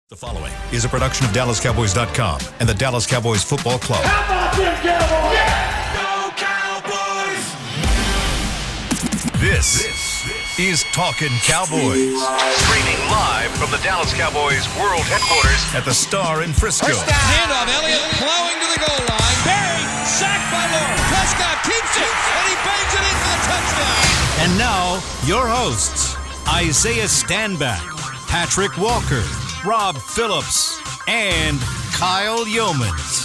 The following is a production of DallasCowboys.com and the Dallas Cowboys Football Club. How about them Cowboys? Yeah! Go Cowboys! This is Talkin Cowboys. Streaming live from the Dallas Cowboys World Headquarters at the Star in Frisco. First down. Handoff. Elliott plowing to the goal line. Barry, sacked by Lawrence. Prescott keeps it, and he bangs it in for the touchdown. And now, your hosts, Isaiah Stanback, Patrick Walker, Rob Phillips, and Kyle Yeomans.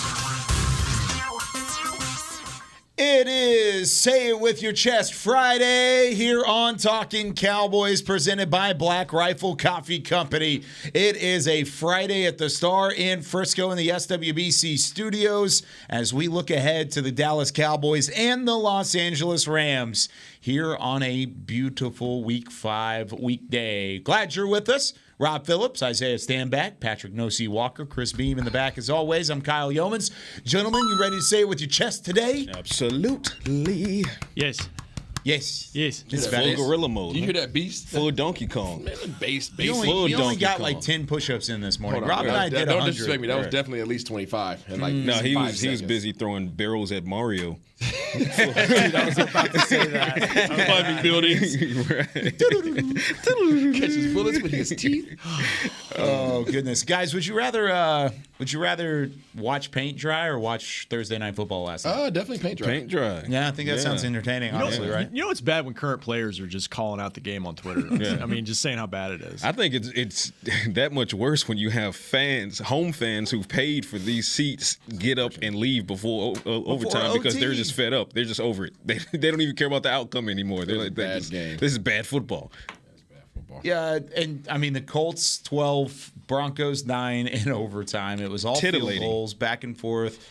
It is Say It With Your Chest Friday here on Talkin Cowboys, presented by Black Rifle Coffee Company. It is a Friday at the Star in Frisco in the SWBC studios as we look ahead to the Dallas Cowboys and the Los Angeles Rams here on a beautiful Week 5 weekday. Glad you're with us. Rob Phillips, Isaiah Stanback, Patrick No-C Walker, Chris Beam in the back as always. I'm Kyle Yeomans. Gentlemen, you ready to say it with your chest today? Absolutely. Yes. Yes. Yes. It's full gorilla mode. You hear that beast? Full Donkey Kong. Man, bass. You only got like 10 push-ups in this morning. Rob and I did 100. Don't disrespect me. That was definitely at least 25. And like No, he was seconds. busy throwing barrels at Mario. Dude, I was about to say that. Climbing buildings. Catches bullets with his teeth. Oh goodness, guys! Would you rather watch paint dry or watch Thursday Night Football last night? Definitely paint dry. Paint dry. Yeah, I think that sounds entertaining. Honestly, right? You know it's bad when current players are just calling out the game on Twitter. I mean, just saying how bad it is. I think it's that much worse when you have fans, home fans who've paid for these seats, get up and leave before overtime because they're just fed up. They're just over it. They don't even care about the outcome anymore. They're like, bad game. This is bad football. Yeah, and I mean the Colts 12, Broncos 9 in overtime. It was all field goals, back and forth.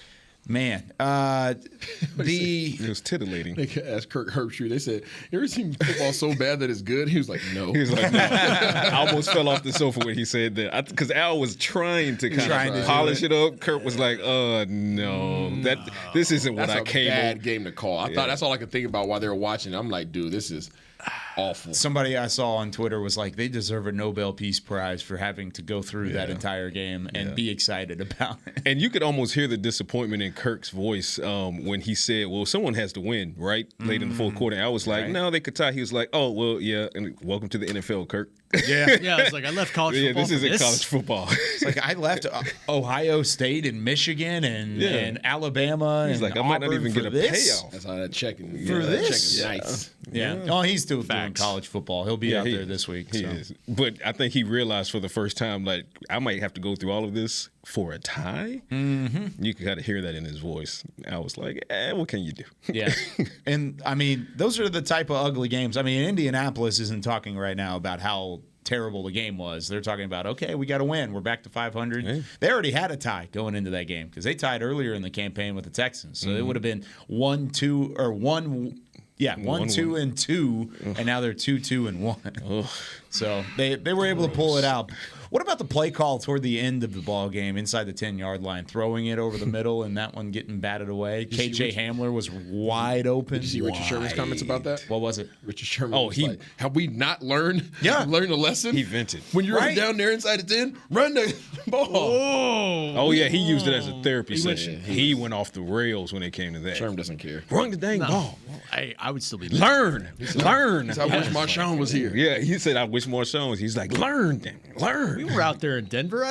Man, It was tittillating. They asked Kirk Herbstreit. They said, "You ever seen football so bad that it's good?" He was like, "No." He was like, no. I almost fell off the sofa when he said that. Because Al was trying to kind of polish it up. Kurt was like, no. This isn't what I came on. That's a bad game to call. I thought that's all I could think about while they were watching. I'm like, dude, this is awful. Somebody I saw on Twitter was like, they deserve a Nobel Peace Prize for having to go through that entire game and be excited about it. And you could almost hear the disappointment in Kirk's voice when he said, well, someone has to win, right? Late in the fourth quarter. And I was like, no, they could tie. He was like, oh, well, yeah. And welcome to the NFL, Kirk. Yeah. Yeah, it's like I left college football. This isn't college football. It's like I left Ohio State and Michigan and Alabama. He's and like, I might not Auburn even get a payoff. That's how that checking for this. Checking nice. Yeah. Oh, he's still doing college football. He'll be out there this week. He is. But I think he realized for the first time, like, I might have to go through all of this for a tie. Mm-hmm. You can kind of hear that in his voice. I was like, what can you do? Yeah. And, I mean, those are the type of ugly games. I mean, Indianapolis isn't talking right now about how terrible the game was. They're talking about, okay, we got to win. We're back to 500. Hey. They already had a tie going into that game because they tied earlier in the campaign with the Texans. So it would have been 1-2 or 1-2-2, and now they're 2-2-1. So they were able to pull it out. What about the play call toward the end of the ball game inside the 10-yard line, throwing it over the middle and that one getting batted away? KJ Hamler was wide open. Did you see Richard Sherman's comments about that? What was it? Richard Sherman was like, have we not learned a lesson? He vented. When you're down there inside the 10, run the ball. Oh, yeah, he used it as a therapy session. He went off the rails when it came to that. Sherman doesn't care. Run the dang ball. I would still be Learn. I wish Marshawn was here. Yeah, he said, I wish Marshawn was. He's like, learn. We were out there in Denver. I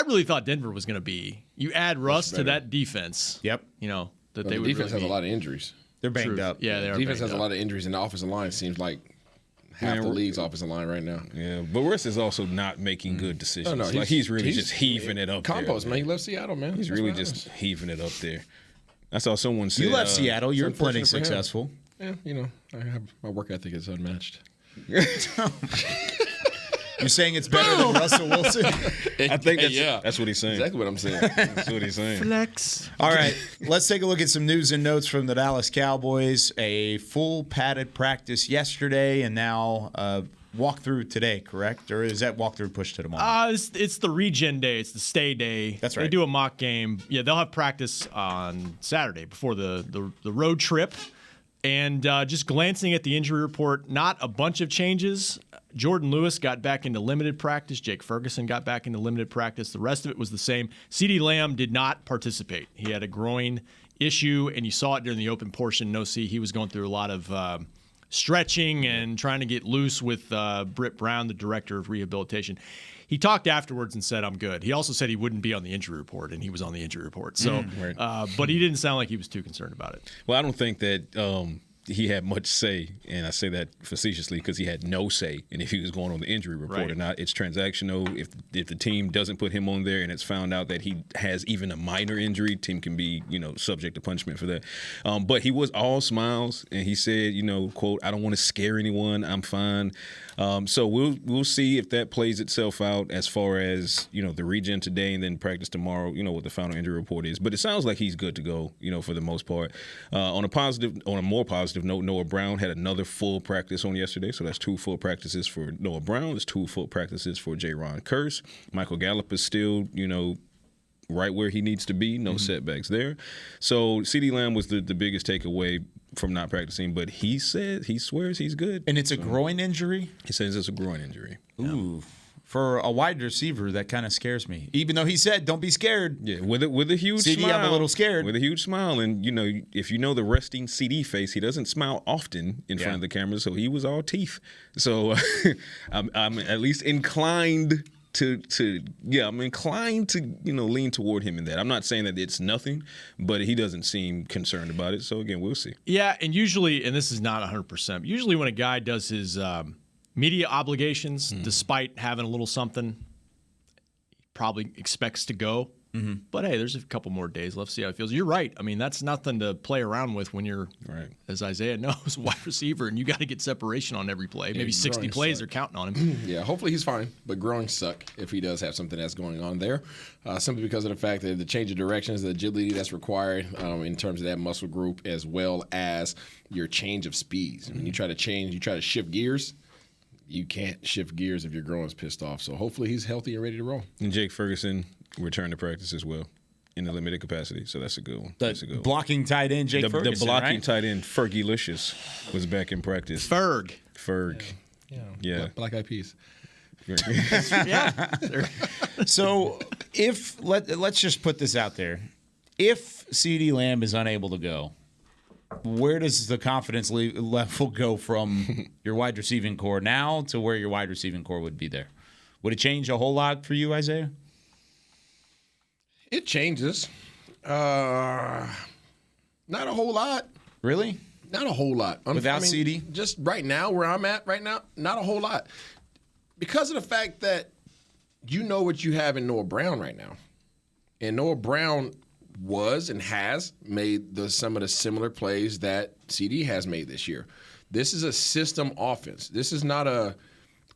really thought Denver was going to be. You add Russ to that defense. Yep. You know that The defense has a lot of injuries. They're banged up. Yeah, they are. Defense has a lot of injuries, and the offensive line seems like half the league's offensive line right now. Yeah, but Russ is also not making good decisions. No, he's really just heaving it up Compost, there. man. He left Seattle, man. He's really just heaving it up there. I saw someone say You left Seattle. You're plenty successful. Yeah, my work ethic is unmatched. You're saying it's better than Russell Wilson? I think that's what he's saying. Exactly what I'm saying. That's what he's saying. Flex. All right, let's take a look at some news and notes from the Dallas Cowboys. A full padded practice yesterday and now walkthrough today, correct? Or is that walkthrough pushed to tomorrow? It's the regen day. It's the stay day. That's right. They do a mock game. Yeah, they'll have practice on Saturday before the road trip. And just glancing at the injury report, not a bunch of changes. Jordan Lewis got back into limited practice. Jake Ferguson got back into limited practice. The rest of it was the same. CeeDee Lamb did not participate. He had a groin issue, and you saw it during the open portion. He was going through a lot of stretching and trying to get loose with Britt Brown, the director of rehabilitation. He talked afterwards and said, "I'm good." He also said he wouldn't be on the injury report, and he was on the injury report. So, but he didn't sound like he was too concerned about it. Well, I don't think that he had much say, and I say that facetiously because he had no say in if he was going on the injury report or not. It's transactional. If the team doesn't put him on there and it's found out that he has even a minor injury, team can be subject to punishment for that. But he was all smiles, and he said, quote, "I don't want to scare anyone. I'm fine." So we'll see if that plays itself out as far as the regen today and then practice tomorrow. What the final injury report is. But it sounds like he's good to go. For the most part. On a more positive note, Noah Brown had another full practice on yesterday, so that's 2 full practices for Noah Brown. There's 2 full practices for Jaron Kearse. Michael Gallup is still, right where he needs to be. No setbacks there. So CeeDee Lamb was the biggest takeaway from not practicing, but he swears he's good. And it's a groin injury? He says it's a groin injury. Ooh. Yeah. For a wide receiver, that kind of scares me. Even though he said, "Don't be scared." Yeah, with a huge CeeDee, smile. I'm a little scared. With a huge smile, and if the resting CeeDee face, he doesn't smile often in front of the camera, so he was all teeth. So I'm at least inclined to lean toward him in that. I'm not saying that it's nothing, but he doesn't seem concerned about it. So again, we'll see. Yeah, and usually, and this is not 100%. Usually, when a guy does his media obligations, despite having a little something, he probably expects to go. But hey, there's a couple more days left. See how it feels. You're right. I mean, that's nothing to play around with when you're, as Isaiah knows, wide receiver, and you got to get separation on every play. Maybe 60 plays are counting on him. Yeah, hopefully he's fine, but growing suck if he does have something that's going on there, simply because of the fact that the change of directions, the agility that's required in terms of that muscle group, as well as your change of speeds. When you try to shift gears, you can't shift gears if your groin's pissed off. So hopefully he's healthy and ready to roll. And Jake Ferguson returned to practice as well in a limited capacity. So that's a good one. That's a good blocking tight end, Jake Ferguson. The blocking tight end, Fergie-licious, was back in practice. Ferg. Yeah. Black Eyed Peas. Yeah. So let's just put this out there. If CeeDee Lamb is unable to go, where does the confidence level go from your wide receiving core now to where your wide receiving core would be there? Would it change a whole lot for you, Isaiah? It changes. Not a whole lot. Really? Not a whole lot. Without CeeDee? Just right now, where I'm at right now, not a whole lot. Because of the fact that you know what you have in Noah Brown right now. And Noah Brown was and has made some of the similar plays that CeeDee has made this year. This is a system offense. This is not a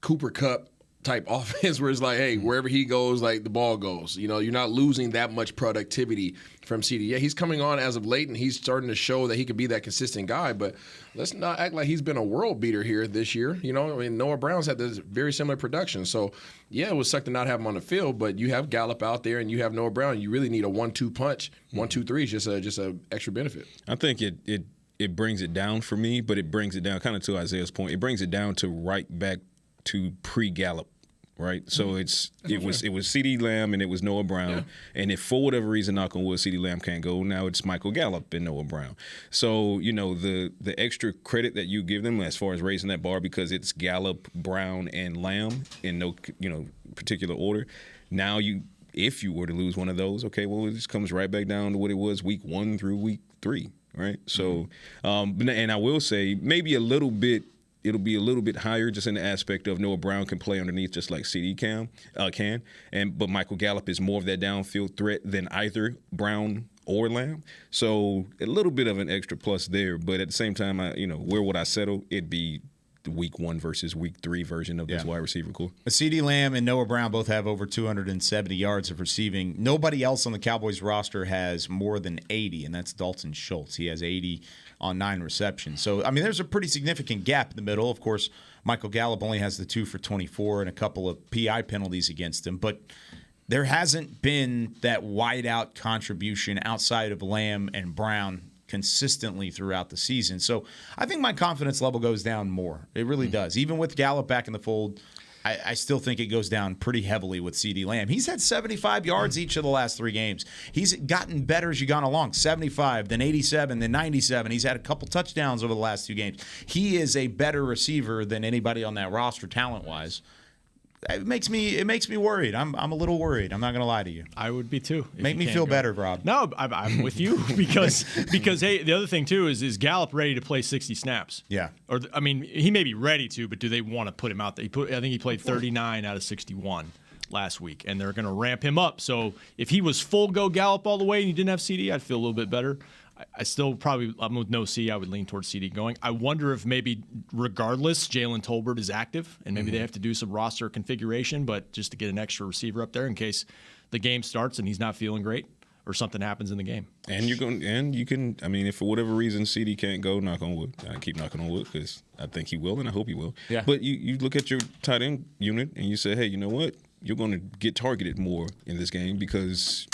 Cooper Kupp type offense where it's like, hey, wherever he goes, like the ball goes. You're not losing that much productivity from CeeDee. Yeah, he's coming on as of late, and he's starting to show that he could be that consistent guy. But let's not act like he's been a world beater here this year. Noah Brown's had this very similar production. So, yeah, it would suck to not have him on the field, but you have Gallup out there and you have Noah Brown. You really need a 1-2 punch. 1-2-3 is just a extra benefit. I think it brings it down for me, but it brings it down kind of to Isaiah's point. It brings it down to right back to pre-Gallup. Right, so it was CeeDee Lamb and it was Noah Brown, and if for whatever reason, knock on wood, CeeDee Lamb can't go, now it's Michael Gallup and Noah Brown. So the extra credit that you give them as far as raising that bar, because it's Gallup, Brown, and Lamb in no particular order. Now if you were to lose one of those, okay, well, it just comes right back down to what it was week 1 through week 3, right? So, and I will say maybe it'll be a little bit higher just in the aspect of Noah Brown can play underneath just like CeeDee can. But Michael Gallup is more of that downfield threat than either Brown or Lamb. So a little bit of an extra plus there. But at the same time, where would I settle? It'd be the week 1 versus week 3 version of this wide receiver core. CeeDee Lamb and Noah Brown both have over 270 yards of receiving. Nobody else on the Cowboys roster has more than 80, and that's Dalton Schultz. He has 80 on 9 receptions. So, there's a pretty significant gap in the middle. Of course, Michael Gallup only has the 2 for 24 and a couple of PI penalties against him. But there hasn't been that wide-out contribution outside of Lamb and Brown consistently throughout the season. So I think my confidence level goes down more. It really does. Even with Gallup back in the fold, I still think it goes down pretty heavily with CeeDee Lamb. He's had 75 yards each of the last 3 games. He's gotten better as you've gone along. 75, then 87, then 97. He's had a couple touchdowns over the last 2 games. He is a better receiver than anybody on that roster talent-wise. It makes me worried. I'm a little worried. I'm not going to lie to you. I would be too. Make me feel better, Rob. No, I'm with you because hey, the other thing too is Gallup ready to play 60 snaps? Yeah. Or I mean, he may be ready to, but do they want to put him out there? I think he played 39 out of 61 last week, and they're going to ramp him up. So if he was full go Gallup all the way and you didn't have CD, I'd feel a little bit better. I still probably, I'm with no C, I would lean towards CD going. I wonder if maybe regardless, Jalen Tolbert is active and maybe they have to do some roster configuration, but just to get an extra receiver up there in case the game starts and he's not feeling great or something happens in the game. And you can, I mean, if for whatever reason CD can't go, knock on wood. I keep knocking on wood because I think he will and I hope he will. Yeah. But you look at your tight end unit and you say, hey, you know what? You're going to get targeted more in this game because,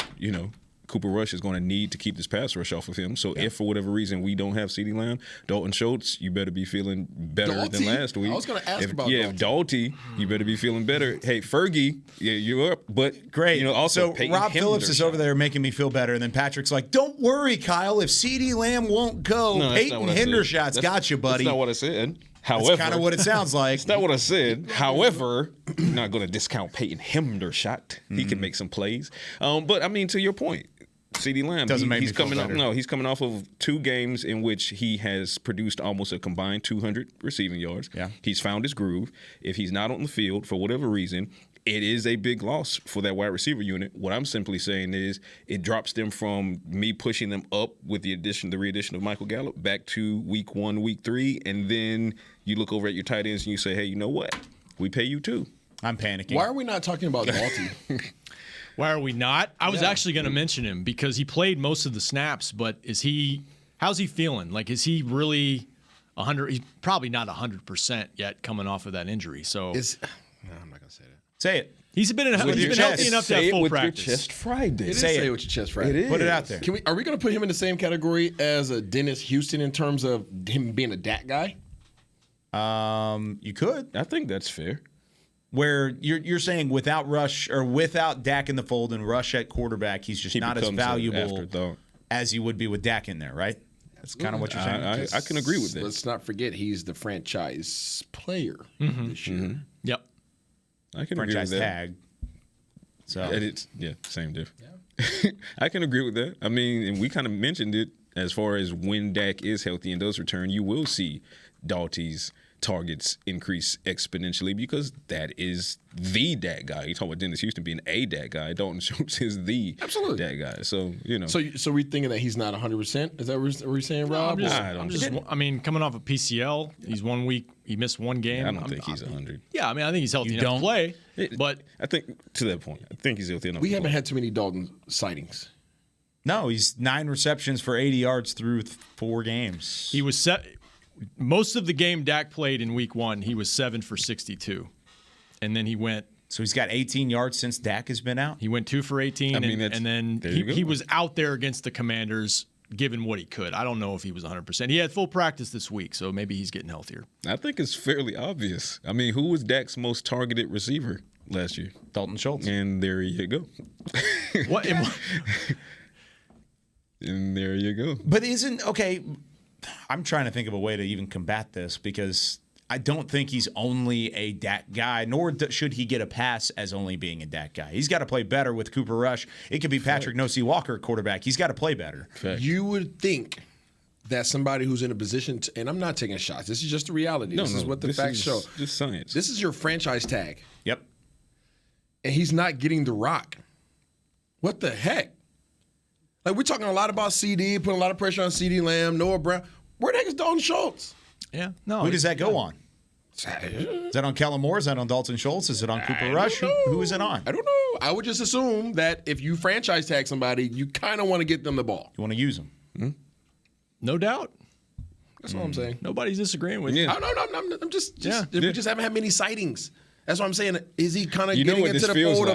Cooper Rush is going to need to keep this pass rush off of him. So if for whatever reason we don't have CeeDee Lamb, Dalton Schultz, you better be feeling better than last week. I was going to ask about Dalton. Dalty, you better be feeling better. Hey, Fergie, you're up. But great. Also so Peyton Rob Phillips is over there making me feel better, and then Patrick's like, "Don't worry, Kyle. If CeeDee Lamb won't go, Peyton Hendershot's got you, buddy." That's not what I said. However, that's kind of what it sounds like. That's not what I said. However, I'm not going to discount Peyton Hendershot. He can make some plays. But I mean, to your point, CeeDee Lamb he's coming off. No, he's coming off of 2 games in which he has produced almost a combined 200 receiving yards. Yeah, he's found his groove. If he's not on the field for whatever reason, it is a big loss for that wide receiver unit. What I'm simply saying is it drops them from me pushing them up with the re-addition of Michael Gallup back to week 1, week 3, and then you look over at your tight ends and you say, hey, you know what? We pay you too. I'm panicking. Why are we not talking about Dalty? Why are we not? I was actually going to mention him because he played most of the snaps, but how's he feeling? Like, is he really 100? He's probably not 100% yet coming off of that injury. So no, I'm not going to say that. Say it. He's been healthy enough to have full practice. Your chest Friday. Say it with your chest Friday. Put it out there. Are we going to put him in the same category as a Dennis Houston in terms of him being a Dak guy? You could. I think that's fair. Where you're saying without Rush or without Dak in the fold and Rush at quarterback, he's just not as valuable as he would be with Dak in there, right? That's kind of what you're saying. I can agree with that. Let's not forget he's the franchise player this year. Mm-hmm. Yep. I can franchise agree with that. tag. So it's same diff. Yeah. I can agree with that. I mean, and we kind of mentioned it as far as when Dak is healthy and does return, you will see Dalty's targets increase exponentially because that is the Dak guy. You talk about Dennis Houston being a Dak guy. Dalton Schultz is the Dak guy. So So we're thinking that he's not 100%. Is that what we're saying, Rob? I mean, coming off a PCL, he's 1 week. He missed 1 game. I don't think he's 100. Yeah, I mean, I think he's healthy enough to play. But I think to that point, I think he's healthy enough. We haven't had too many Dalton sightings. No, he's 9 receptions for 80 yards through 4 games. He was most of the game Dak played in week 1, he was 7 for 62. And then he went. So he's got 18 yards since Dak has been out? He went 2 for 18. And then he was out there against the Commanders given what he could. I don't know if he was 100%. He had full practice this week, so maybe he's getting healthier. I think it's fairly obvious. I mean, who was Dak's most targeted receiver last year? Dalton Schultz. And there you go. What? And there you go. But I'm trying to think of a way to even combat this because I don't think he's only a Dak guy, nor should he get a pass as only being a Dak guy. He's got to play better with Cooper Rush. It could be Patrick No-C Walker at quarterback. He's got to play better. You would think that somebody who's in a position to, and I'm not taking shots. This is just the reality. This is what the facts show. Just science. This is your franchise tag. Yep. And he's not getting the rock. What the heck? Like, we're talking a lot about CD, putting a lot of pressure on CeeDee Lamb, Noah Brown. Where the heck is Dalton Schultz? Yeah. No. Who does that go on? Is that on Kellen Moore? Is that on Dalton Schultz? Is it on Cooper Rush? Who is it on? I don't know. I would just assume that if you franchise tag somebody, you kind of want to get them the ball. You want to use them. Mm-hmm. No doubt. That's what I'm saying. Nobody's disagreeing with you. No, I'm just we just haven't had many sightings. That's what I'm saying. Is he kind of getting into the fold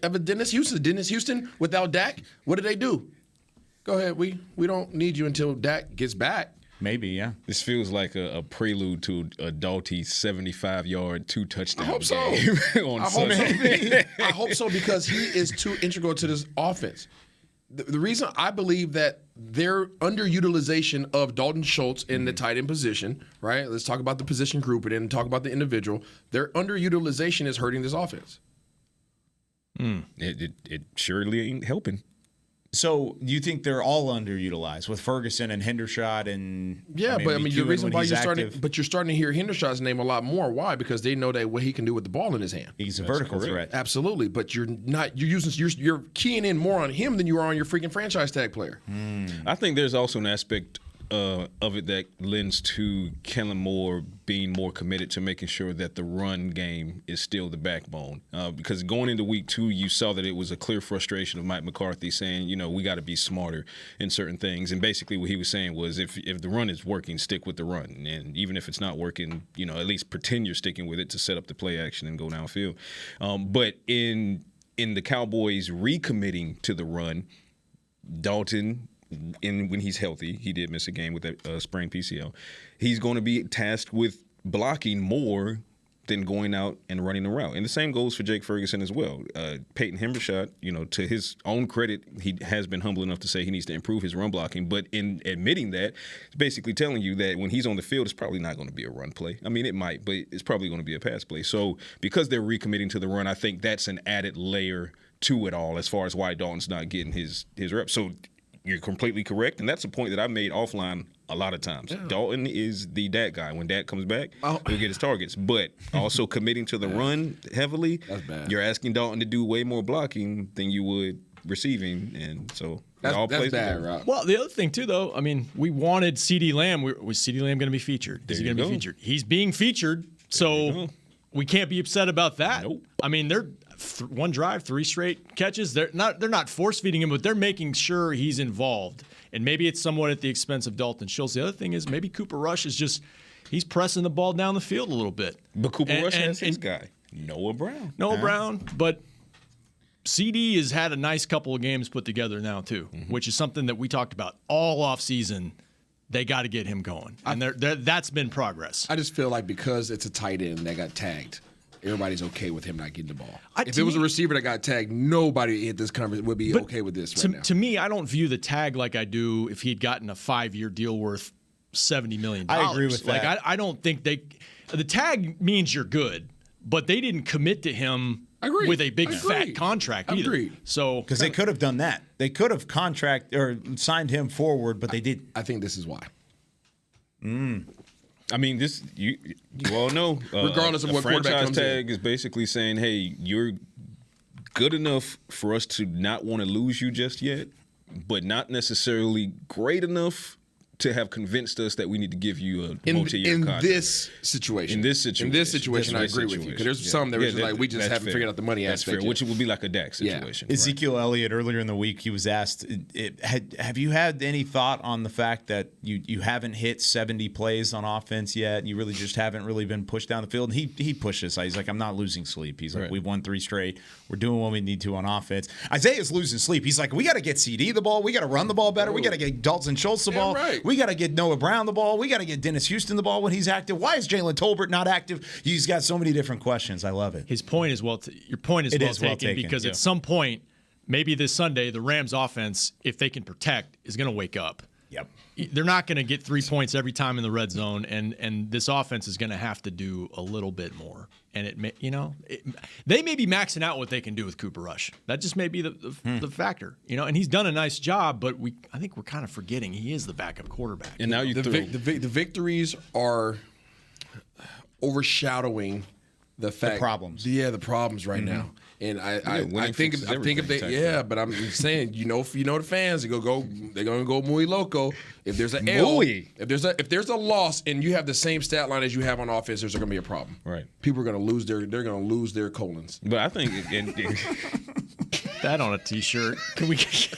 of a Dennis Houston? Dennis Houston without Dak, what did they do? Go ahead. We don't need you until Dak gets back. Maybe, yeah. This feels like a prelude to a Dalty 75-yard, 2-touchdown I hope so. game on Sunday. I hope so because he is too integral to this offense. The reason I believe that their underutilization of Dalton Schultz in the tight end position, right? Let's talk about the position group and then talk about the individual. Their underutilization is hurting this offense. It surely ain't helping. So you think they're all underutilized with Ferguson and Hendershot and the reason why you're starting to hear Hendershot's name a lot more. Why? Because they know that what he can do with the ball in his hand. He's a vertical threat. Absolutely, but you're keying in more on him than you are on your freaking franchise tag player. I think there's also an aspect of it that lends to Kellen Moore being more committed to making sure that the run game is still the backbone. Because going into week 2, you saw that it was a clear frustration of Mike McCarthy saying, we got to be smarter in certain things. And basically what he was saying was if the run is working, stick with the run. And even if it's not working, at least pretend you're sticking with it to set up the play action and go downfield. But in the Cowboys recommitting to the run, Dalton, when he's healthy, he did miss a game with that sprained PCL. He's going to be tasked with blocking more than going out and running the route. And the same goes for Jake Ferguson as well. Peyton Hendershot, to his own credit, he has been humble enough to say he needs to improve his run blocking. But in admitting that, it's basically telling you that when he's on the field, it's probably not going to be a run play. I mean, it might, but it's probably going to be a pass play. So because they're recommitting to the run, I think that's an added layer to it all as far as why Dalton's not getting his reps. So you're completely correct, and that's a point that I made offline a lot of times. Yeah. Dalton is the Dak guy. When Dak comes back, he'll get his targets. But also committing to the run heavily, you're asking Dalton to do way more blocking than you would receiving, and so that's bad, Rob. Well, the other thing too, though, I mean, we wanted CeeDee Lamb. Was CeeDee Lamb going to be featured? Is he going to be featured? He's being featured, so we can't be upset about that. Nope. I mean, they're one drive, 3 straight catches. They're not force feeding him, but they're making sure he's involved. And maybe it's somewhat at the expense of Dalton Schultz. The other thing is maybe Cooper Rush is he's pressing the ball down the field a little bit. But Cooper Rush has his guy, Noah Brown. Brown, but CD has had a nice couple of games put together now too, which is something that we talked about all offseason. They got to get him going, and that's been progress. I just feel like because it's a tight end that got tagged, everybody's okay with him not getting the ball. If it was a receiver that got tagged, nobody at this conference would be okay with this right now. To me, I don't view the tag like I do if he'd gotten a 5-year deal worth $70 million. I agree with that. Like I don't think the tag means you're good, but they didn't commit to him with a big fat contract either. Agreed. So because they could have done that, they could have signed him forward, but they didn't. I think this is why. I mean, this you all know. Regardless of what quarterback franchise comes tag is basically saying, "Hey, you're good enough for us to not want to lose you just yet, but not necessarily great enough to have convinced us that we need to give you a multi-year contract." In this situation, I agree with you. Because there's some that were just like, we just haven't figured out the money aspect yet. Which would be like a Dak situation. Ezekiel Elliott, earlier in the week, he was asked, have you had any thought on the fact that you haven't hit 70 plays on offense yet? You really just haven't really been pushed down the field? And he pushes. He's like, I'm not losing sleep. He's like, we've won 3 straight. We're doing what we need to on offense. Isaiah's losing sleep. He's like, we got to get CD the ball. We got to run the ball better. We got to get Dalton Schultz the ball. We got to get Noah Brown the ball. We got to get Dennis Houston the ball when he's active. Why is Jalen Tolbert not active? He's got so many different questions. I love it. His point is your point is well taken because at some point, maybe this Sunday, the Rams offense, if they can protect, is going to wake up. Yep. They're not going to get 3 points every time in the red zone, and this offense is going to have to do a little bit more. And they may be maxing out what they can do with Cooper Rush. That just may be the factor, And he's done a nice job, but I think we're kind of forgetting he is the backup quarterback. And now the victories are overshadowing the problems. Yeah, the problems right now. And I think if they but I'm saying the fans they're gonna go muy loco if there's an L, if there's a loss and you have the same stat line as you have on offense, there's gonna be a problem. Right. People are gonna lose their colons. But I think that on a T-shirt. Can we get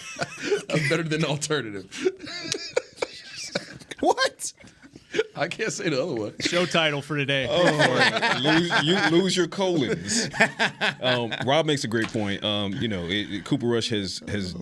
better than alternative? What? I can't say the other one. Show title for today. lose your colons. Rob makes a great point. Cooper Rush has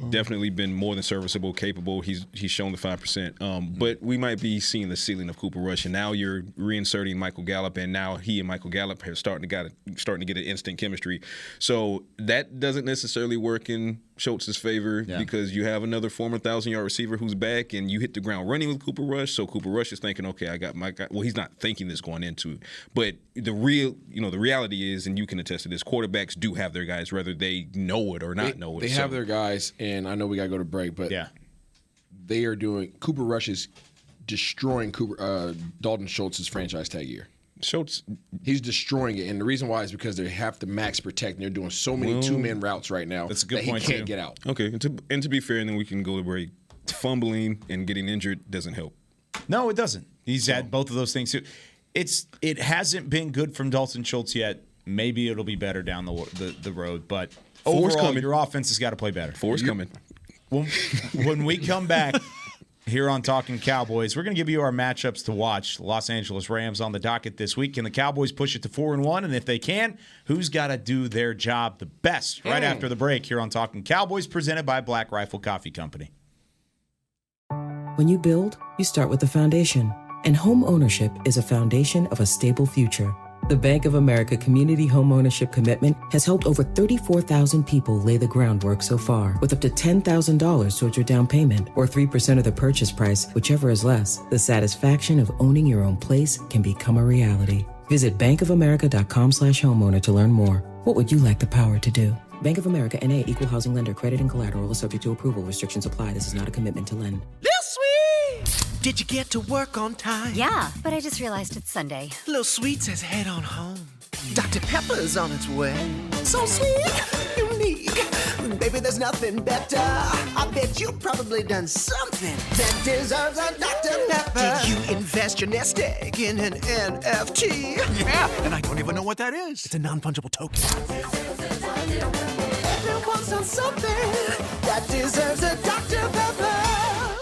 definitely been more than serviceable, capable. He's shown the 5%. But we might be seeing the ceiling of Cooper Rush, and now you're reinserting Michael Gallup, and now he and Michael Gallup are starting to get an instant chemistry. So that doesn't necessarily work in Schultz's favor because you have another former 1,000-yard receiver who's back, and you hit the ground running with Cooper Rush. So Cooper Rush is thinking, okay, I got my guy. Well, he's not thinking this going into it, but the reality is, and you can attest to this, quarterbacks do have their guys, whether they know it or not know it. They have their guys, and I know we got to go to break, but they are doing. Cooper Rush is destroying Dalton Schultz's franchise tag year. Schultz, he's destroying it, and the reason why is because they have to max protect, and they're doing so many two-man routes right now that's a good point he can't get out. Okay, and to be fair, and then we can go to break. Fumbling and getting injured doesn't help. No, it doesn't. He's had both of those things too. It hasn't been good from Dalton Schultz yet. Maybe it'll be better down the road, but overall, your offense has got to play better. Four's coming. When we come back here on Talkin Cowboys, we're going to give you our matchups to watch. Los Angeles Rams on the docket this week. Can the Cowboys push it to 4-1? And if they can, who's got to do their job the best? Right after the break here on Talkin Cowboys, presented by Black Rifle Coffee Company. When you build, you start with the foundation. And home ownership is a foundation of a stable future. The Bank of America Community Home Ownership Commitment has helped over 34,000 people lay the groundwork so far, with up to $10,000 towards your down payment or 3% of the purchase price, whichever is less. The satisfaction of owning your own place can become a reality. Visit bankofamerica.com/homeowner to learn more. What would you like the power to do? Bank of America N.A. Equal Housing Lender. Credit and collateral is subject to approval. Restrictions apply. This is not a commitment to lend. Lil Sweet! Did you get to work on time? Yeah, but I just realized it's Sunday. Lil Sweet says head on home. Dr. Pepper's on its way. So sweet, unique. Baby, there's nothing better. I bet you've probably done something that deserves a Dr. Pepper. Did you invest your nest egg in an NFT? Yeah, and I don't even know what that is. It's a non-fungible token. Everyone's on something that deserves a Dr. Pepper.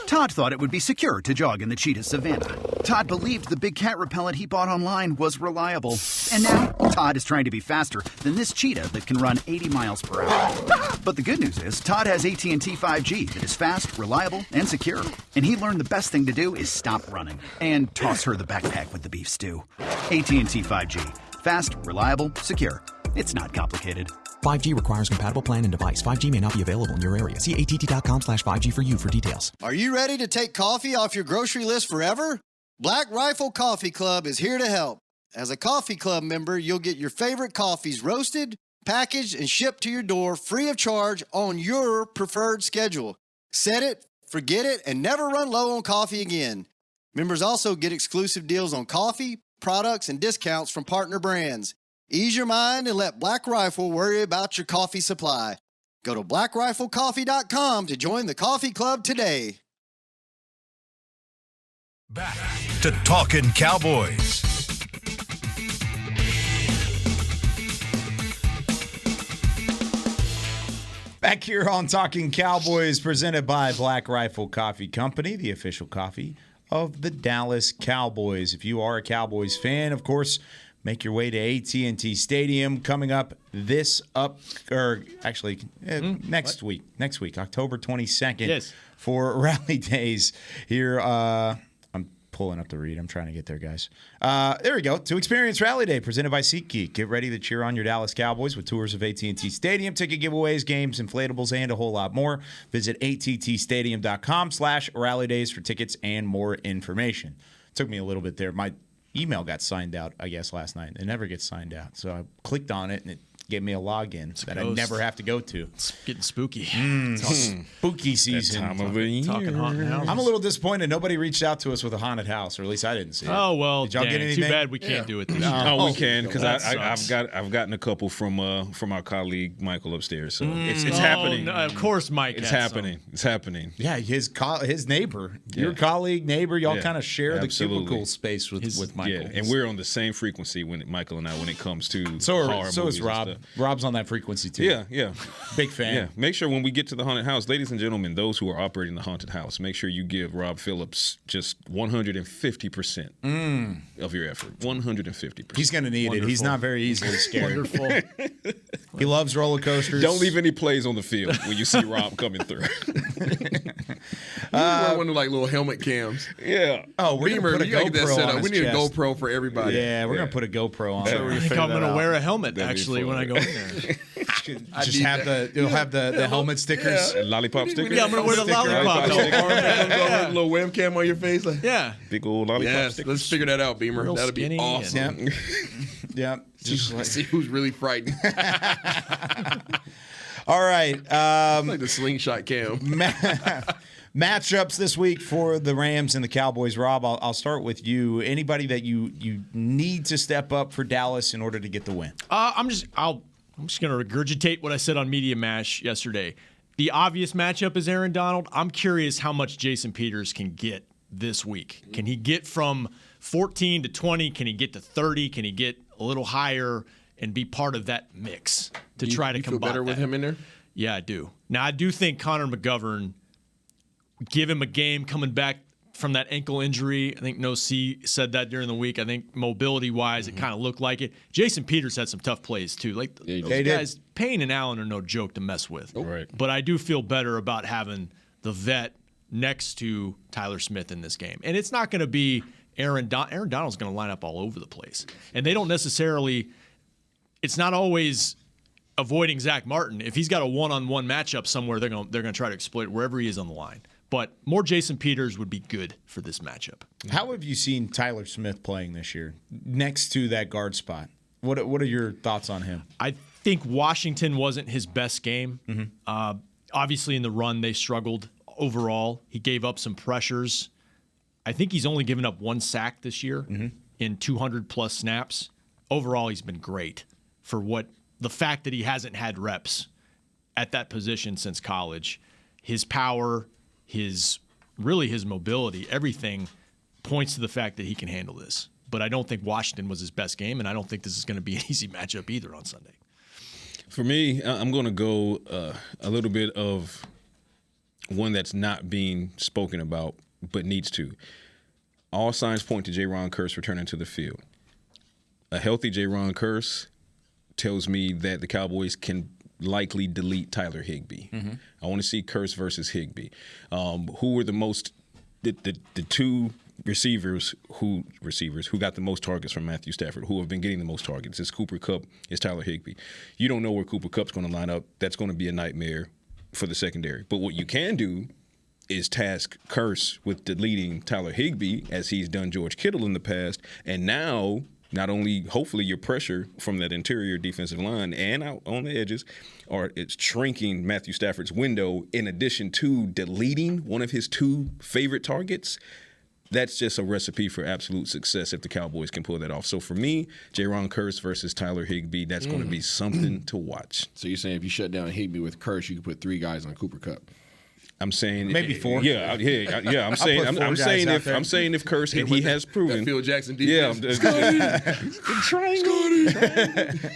Todd thought it would be secure to jog in the cheetah savanna. Todd believed the big cat repellent he bought online was reliable. And now, Todd is trying to be faster than this cheetah that can run 80 miles per hour. But the good news is, Todd has AT&T 5G that is fast, reliable, and secure. And he learned the best thing to do is stop running and toss her the backpack with the beef stew. AT&T 5G. Fast, reliable, secure. It's not complicated. 5G requires compatible plan and device. 5G may not be available in your area. See att.com/5G for you for details. Are you ready to take coffee off your grocery list forever? Black Rifle Coffee Club is here to help. As a coffee club member, you'll get your favorite coffees roasted, packaged, and shipped to your door free of charge on your preferred schedule. Set it, forget it, and never run low on coffee again. Members also get exclusive deals on coffee, products, and discounts from partner brands. Ease your mind and let Black Rifle worry about your coffee supply. Go to blackriflecoffee.com to join the coffee club today. Back to Talkin Cowboys. Back here on Talkin Cowboys, presented by Black Rifle Coffee Company, the official coffee of the Dallas Cowboys. If you are a Cowboys fan, of course, make your way to AT&T Stadium coming up next week, October 22nd, yes, for Rally Days here. I'm pulling up the read. I'm trying to get there, guys. There we go. To experience Rally Day, presented by SeatGeek. Get ready to cheer on your Dallas Cowboys with tours of AT&T Stadium, ticket giveaways, games, inflatables, and a whole lot more. Visit attstadium.com/Rally Days for tickets and more information. Took me a little bit there. My email got signed out, I guess, last night. It never gets signed out. So I clicked on it, and it gave me a login that I never have to go to. It's getting spooky. Spooky season. That time of the year. Talking haunted houses. I'm a little disappointed. Nobody reached out to us with a haunted house, or at least I didn't see it. Oh, well, did y'all get anything? Too bad we can't do it this year. No, we can, because I've I've gotten a couple from our colleague Michael upstairs. So it's happening. No, of course, Mike. It's happening. Some. It's happening. Yeah, his neighbor, your colleague, neighbor, y'all kind of share the cubicle space with Michael. Yeah, and we're on the same frequency when it comes to so horror is movies Rob. and stuff. Rob's on that frequency too. Yeah. Big fan. Yeah. Make sure when we get to the haunted house, ladies and gentlemen, those who are operating the haunted house, make sure you give Rob Phillips just 150% of your effort. 150%. He's going to need it. He's not very easily scared. Wonderful. He loves roller coasters. Don't leave any plays on the field when you see Rob coming through. We're one of like little helmet cams. Yeah. Oh, we're Beamer, going to you gotta put a get that GoPro set on up. his We need chest. a GoPro for everybody. Yeah, we're going to put a GoPro on. I think I'm going to wear a helmet, actually, when I go in there. Just have you'll have the helmet stickers. Lollipop stickers? Yeah, I'm going to wear the lollipop. Little webcam on your face. Like, Yeah. Big old lollipop stickers. Let's figure that out, Beamer. Real That'd be skinny awesome. Yeah. See who's really frightened. All right. Like the slingshot cam. Matchups this week for the Rams and the Cowboys. Rob, I'll start with you. Anybody that you need to step up for Dallas in order to get the win? I'm just going to regurgitate what I said on Media Mash yesterday. The obvious matchup is Aaron Donald. I'm curious how much Jason Peters can get this week. Can he get from 14 to 20? Can he get to 30? Can he get a little higher and be part of that mix to try to combat feel better with him in there? Yeah, I do. Now, I do think Connor McGovern, give him a game coming back from that ankle injury. I think No C said that during the week. I think mobility-wise, it kind of looked like it. Jason Peters had some tough plays, too. Like, those guys, Payne and Allen are no joke to mess with. Right. But I do feel better about having the vet next to Tyler Smith in this game. And it's not going to be Aaron Donald's going to line up all over the place. And they don't necessarily – it's not always avoiding Zach Martin. If he's got a one-on-one matchup somewhere, they're going to try to exploit wherever he is on the line. But more Jason Peters would be good for this matchup. How have you seen Tyler Smith playing this year next to that guard spot? What are your thoughts on him? I think Washington wasn't his best game. Mm-hmm. Obviously, in the run, they struggled overall. He gave up some pressures. I think he's only given up one sack this year in 200-plus snaps. Overall, he's been great for the fact that he hasn't had reps at that position since college. His power, his mobility, everything points to the fact that he can handle this. But I don't think Washington was his best game, and I don't think this is going to be an easy matchup either on Sunday. For me, I'm going to go a little bit of one that's not being spoken about but needs to. All signs point to Jaron Kearse returning to the field. A healthy Jaron Kearse tells me that the Cowboys can likely delete Tyler Higbee. I want to see Kearse versus Higbee. Who were the two receivers who got the most targets from Matthew Stafford, who have been getting the most targets? It's Cooper Kupp, it's Tyler Higbee. You don't know where Cooper Kupp's going to line up. That's going to be a nightmare for the secondary. But what you can do is task Kearse with deleting Tyler Higbee, as he's done George Kittle in the past, and now not only hopefully your pressure from that interior defensive line and out on the edges, or it's shrinking Matthew Stafford's window in addition to deleting one of his two favorite targets. That's just a recipe for absolute success if the Cowboys can pull that off. So for me, Jaron Kearse versus Tyler Higbee, that's going to be something to watch. So you're saying if you shut down Higbee with Kearse, you could put three guys on Cooper Kupp? I'm saying maybe four. Yeah. I'm saying if Kearse, and he has proven that Phil Jackson defense.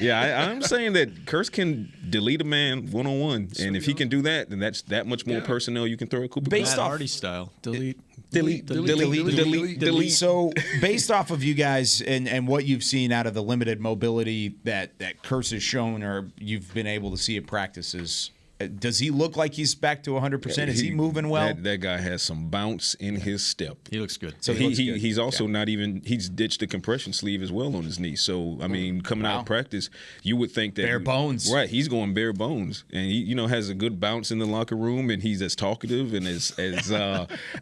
I'm saying that Kearse can delete a man one-on-one, and if he can do that, then that's that much more personnel you can throw at Cooper. Based off Hardy style, delete. So based off of you guys and what you've seen out of the limited mobility that Kearse has shown, or you've been able to see at practices, does he look like he's back to 100%? Is he moving well? That guy has some bounce in his step. He looks good. So he's also not even – he's ditched the compression sleeve as well on his knee. So, I mean, coming out of practice, you would think that – bare bones. Right. He's going bare bones. And he, has a good bounce in the locker room, and he's as talkative and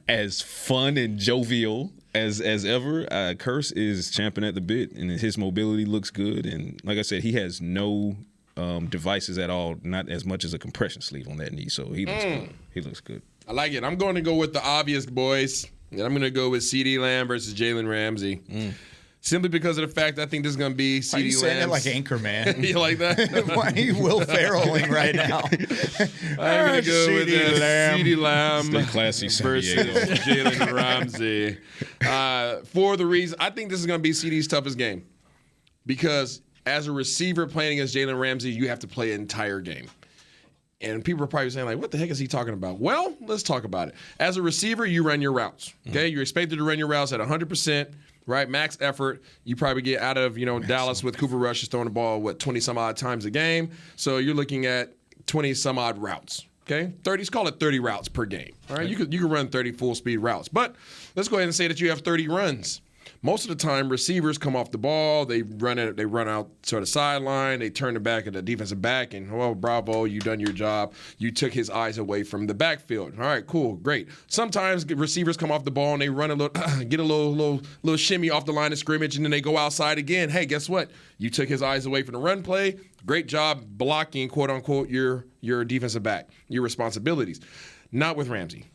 as fun and jovial as ever. Kearse is champing at the bit, and his mobility looks good. And like I said, he has no – devices at all, not as much as a compression sleeve on that knee. So he looks good. He looks good. I like it. I'm going to go with the obvious, boys. And I'm going to go with CeeDee Lamb versus Jalen Ramsey. Simply because of the fact I think this is going to be CeeDee Lamb. Are you saying it like Anchorman? You like that? Why are you Will Ferrelling right now? I'm going to go with CeeDee Lamb Stay classy, versus Jalen Ramsey. For the reason, I think this is going to be CeeDee's toughest game. Because as a receiver playing against Jalen Ramsey, you have to play an entire game. And people are probably saying, like, what the heck is he talking about? Well, let's talk about it. As a receiver, you run your routes, okay? You're expected to run your routes at 100%, right? Max effort. You probably get out of, Dallas with Cooper Rush is throwing the ball, 20-some-odd times a game. So you're looking at 20-some-odd routes, okay? 30, call it 30 routes per game, all right? You can run 30 full-speed routes. But let's go ahead and say that you have 30 runs. Most of the time, receivers come off the ball, they run out sort of sideline, they turn it back at the defensive back, and bravo, you done your job. You took his eyes away from the backfield. All right, cool, great. Sometimes receivers come off the ball and they run a little, get a little shimmy off the line of scrimmage, and then they go outside again. Hey, guess what? You took his eyes away from the run play. Great job blocking, quote unquote, your defensive back, your responsibilities. Not with Ramsey.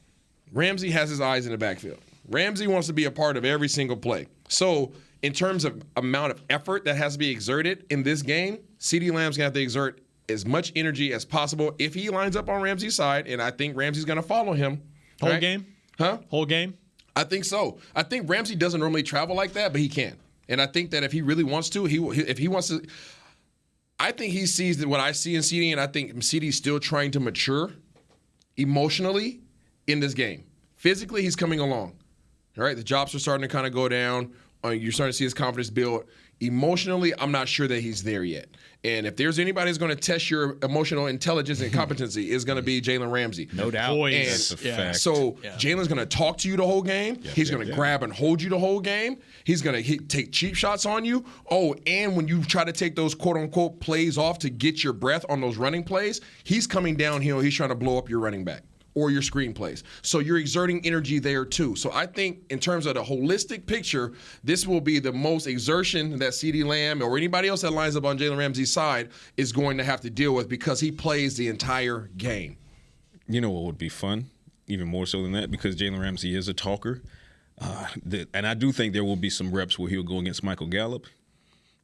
Ramsey has his eyes in the backfield. Ramsey wants to be a part of every single play. So in terms of amount of effort that has to be exerted in this game, CeeDee Lamb's going to have to exert as much energy as possible if he lines up on Ramsey's side, and I think Ramsey's going to follow him. Whole game? Huh? Whole game? I think so. I think Ramsey doesn't normally travel like that, but he can. And I think that if he really wants to, if he wants to, I think he sees what I see in CeeDee, and I think CeeDee's still trying to mature emotionally in this game. Physically, he's coming along. All right, the jobs are starting to kind of go down. You're starting to see his confidence build. Emotionally, I'm not sure that he's there yet. And if there's anybody who's going to test your emotional intelligence and competency, it's going to be Jalen Ramsey. No doubt. That's a fact. So Jalen's going to talk to you the whole game. He's going to grab and hold you the whole game. He's going to take cheap shots on you. Oh, and when you try to take those quote-unquote plays off to get your breath on those running plays, he's coming downhill. He's trying to blow up your running back or your screenplays. So you're exerting energy there too. So I think in terms of the holistic picture, this will be the most exertion that CeeDee Lamb or anybody else that lines up on Jalen Ramsey's side is going to have to deal with because he plays the entire game. You know what would be fun? Even more so than that, because Jalen Ramsey is a talker. And I do think there will be some reps where he'll go against Michael Gallup.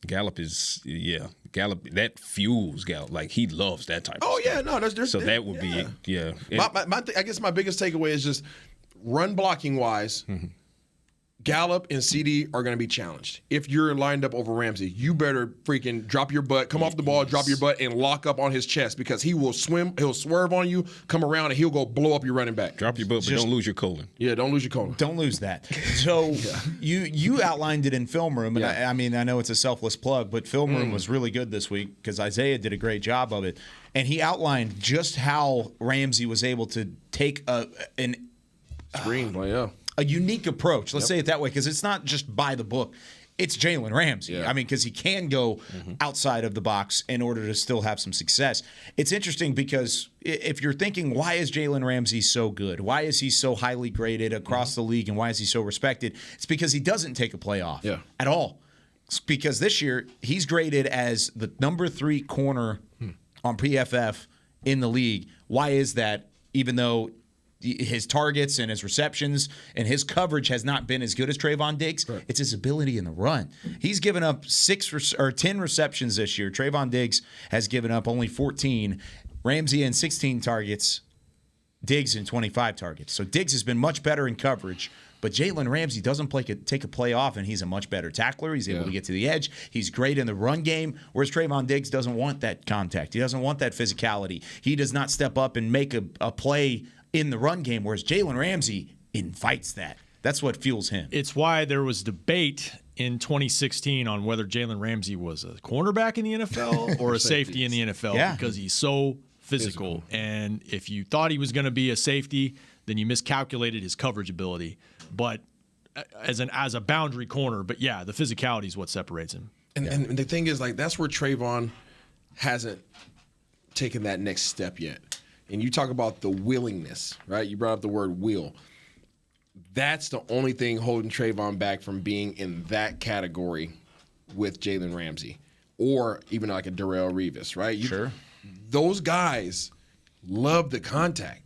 Gallup, that fuels Gallup. Like, he loves that type of stuff. Yeah, no, there's so that would be, yeah. I guess my biggest takeaway is just run blocking wise, Gallup and CeeDee are going to be challenged. If you're lined up over Ramsey, you better freaking drop your butt, come off the ball, drop your butt, and lock up on his chest because he will he'll swerve on you, come around, and he'll go blow up your running back. Drop your butt, but don't lose your colon. Yeah, don't lose your colon. Don't lose that. So you outlined it in Film Room, and I know it's a selfless plug, but Film Room was really good this week because Isaiah did a great job of it. And he outlined just how Ramsey was able to take a unique approach. Let's say it that way, because it's not just by the book. It's Jalen Ramsey. Yeah. I mean, because he can go outside of the box in order to still have some success. It's interesting because if you're thinking, why is Jalen Ramsey so good? Why is he so highly graded across the league, and why is he so respected? It's because he doesn't take a play off at all. It's because this year he's graded as the number 3 corner on PFF in the league. Why is that? Even though his targets and his receptions and his coverage has not been as good as Trayvon Diggs. Right. It's his ability in the run. He's given up 10 receptions this year. Trayvon Diggs has given up only 14. Ramsey in 16 targets. Diggs in 25 targets. So Diggs has been much better in coverage. But Jalen Ramsey doesn't take a play off, and he's a much better tackler. He's able to get to the edge. He's great in the run game, whereas Trayvon Diggs doesn't want that contact. He doesn't want that physicality. He does not step up and make a play in the run game, whereas Jalen Ramsey invites that. That's what fuels him. It's why there was debate in 2016 on whether Jalen Ramsey was a cornerback in the NFL or a safety in the NFL because he's so physical. And if you thought he was going to be a safety, then you miscalculated his coverage ability. But as a boundary corner, but the physicality is what separates him. And the thing is, like, that's where Trayvon hasn't taken that next step yet. And you talk about the willingness, right? You brought up the word will. That's the only thing holding Trayvon back from being in that category with Jalen Ramsey or even like a Darrelle Revis, right? Sure. Those guys love the contact.